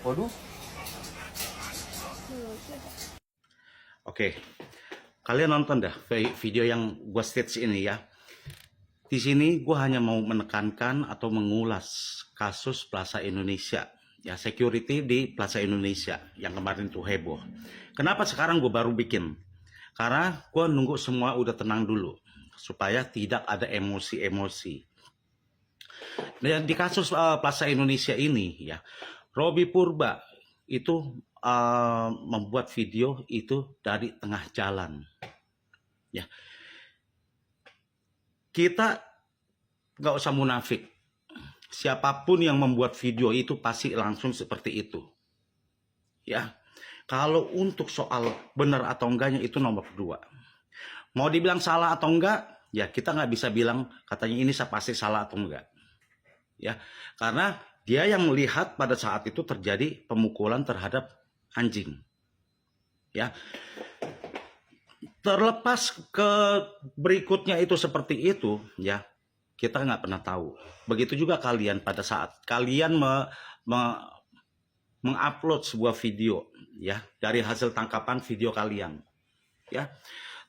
Waduh. Oke, kalian nonton dah video yang gua stage ini ya. Di sini gua hanya mau menekankan atau mengulas kasus Plaza Indonesia. Ya, security di Plaza Indonesia yang kemarin tuh heboh. Kenapa sekarang gue baru bikin? Karena gue nunggu semua udah tenang dulu supaya tidak ada emosi-emosi. Dan di kasus Plaza Indonesia ini ya, Robby Purba itu membuat video itu dari tengah jalan. Ya, kita nggak usah munafik. Siapapun yang membuat video itu pasti langsung seperti itu. Ya, kalau untuk soal benar atau enggaknya itu nomor 2. Mau dibilang salah atau enggak, ya kita nggak bisa bilang katanya ini pasti salah atau enggak. Ya, karena dia yang melihat pada saat itu terjadi pemukulan terhadap anjing. Ya, terlepas ke berikutnya itu seperti itu, ya kita nggak pernah tahu. Begitu juga kalian pada saat kalian mengupload sebuah video, ya dari hasil tangkapan video kalian, ya.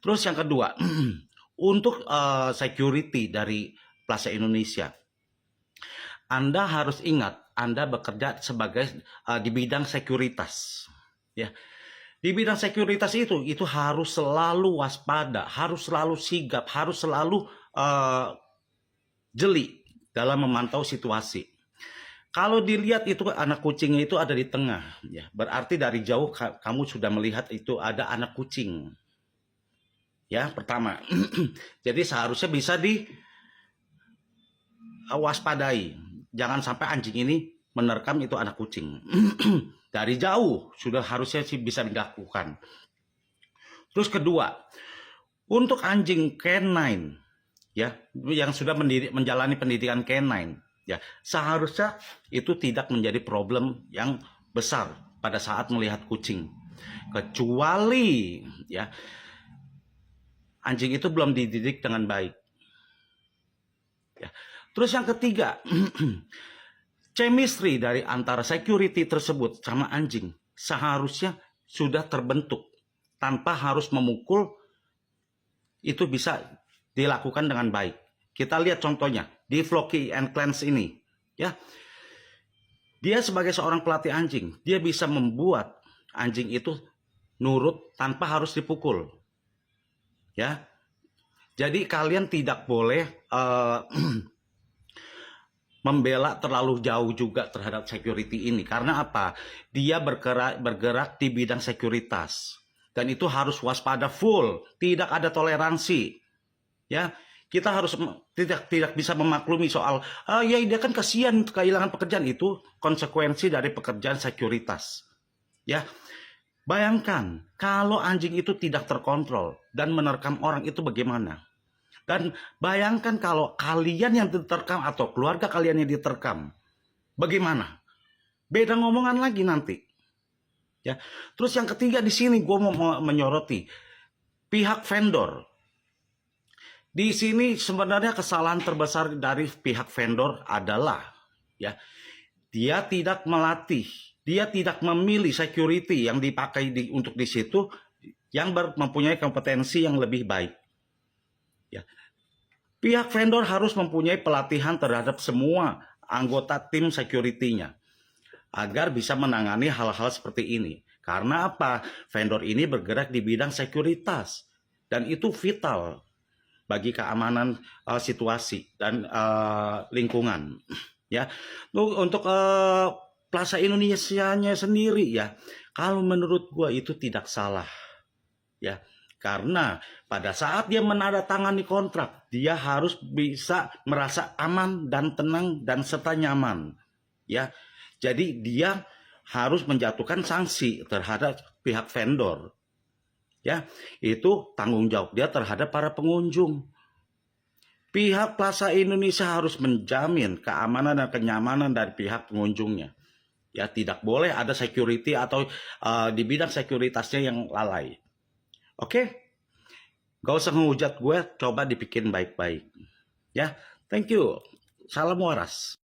Terus yang kedua, untuk security dari Plaza Indonesia, Anda harus ingat Anda bekerja sebagai di bidang sekuritas, ya. Di bidang sekuritas itu harus selalu waspada, harus selalu sigap, harus selalu jeli dalam memantau situasi. Kalau dilihat itu anak kucingnya itu ada di tengah, ya berarti dari jauh kamu sudah melihat itu ada anak kucing. Ya, pertama. Jadi seharusnya bisa diwaspadai. Jangan sampai anjing ini menerkam itu anak kucing. Dari jauh sudah harusnya sih bisa dilakukan. Terus kedua, untuk anjing canine ya yang sudah menjalani pendidikan canine ya seharusnya itu tidak menjadi problem yang besar pada saat melihat kucing, kecuali ya anjing itu belum dididik dengan baik. Ya. Terus yang ketiga, chemistry dari antara security tersebut sama anjing seharusnya sudah terbentuk tanpa harus memukul, itu bisa dilakukan dengan baik. Kita lihat contohnya di Floki and Clans ini, ya. Dia sebagai seorang pelatih anjing, dia bisa membuat anjing itu nurut tanpa harus dipukul. Ya. Jadi kalian tidak boleh membela terlalu jauh juga terhadap security ini. Karena apa? Dia bergerak di bidang sekuritas. Dan itu harus waspada full. Tidak ada toleransi. Ya, kita harus tidak bisa memaklumi soal, ya dia kan kasihan kehilangan pekerjaan. Itu konsekuensi dari pekerjaan sekuritas. Ya, bayangkan kalau anjing itu tidak terkontrol dan menerkam orang itu bagaimana? Dan bayangkan kalau kalian yang diterkam atau keluarga kalian yang diterkam, bagaimana? Beda ngomongan lagi nanti. Ya. Terus yang ketiga di sini gue mau menyoroti pihak vendor. Di sini sebenarnya kesalahan terbesar dari pihak vendor adalah ya dia tidak melatih, dia tidak memilih security yang dipakai untuk di situ yang mempunyai kompetensi yang lebih baik. Ya. Pihak vendor harus mempunyai pelatihan terhadap semua anggota tim security-nya agar bisa menangani hal-hal seperti ini. Karena apa? Vendor ini bergerak di bidang sekuritas dan itu vital bagi keamanan situasi dan lingkungan. Ya, untuk Plaza Indonesia-nya sendiri ya, kalau menurut gua itu tidak salah. Ya. Karena pada saat dia menandatangani kontrak, dia harus bisa merasa aman dan tenang dan serta nyaman. Ya, jadi dia harus menjatuhkan sanksi terhadap pihak vendor. Ya, itu tanggung jawab dia terhadap para pengunjung. Pihak Plaza Indonesia harus menjamin keamanan dan kenyamanan dari pihak pengunjungnya. Ya, tidak boleh ada security atau di bidang sekuritasnya yang lalai. Oke, gak usah ngehujat gue, coba dipikirin baik-baik. Ya, thank you. Salam waras.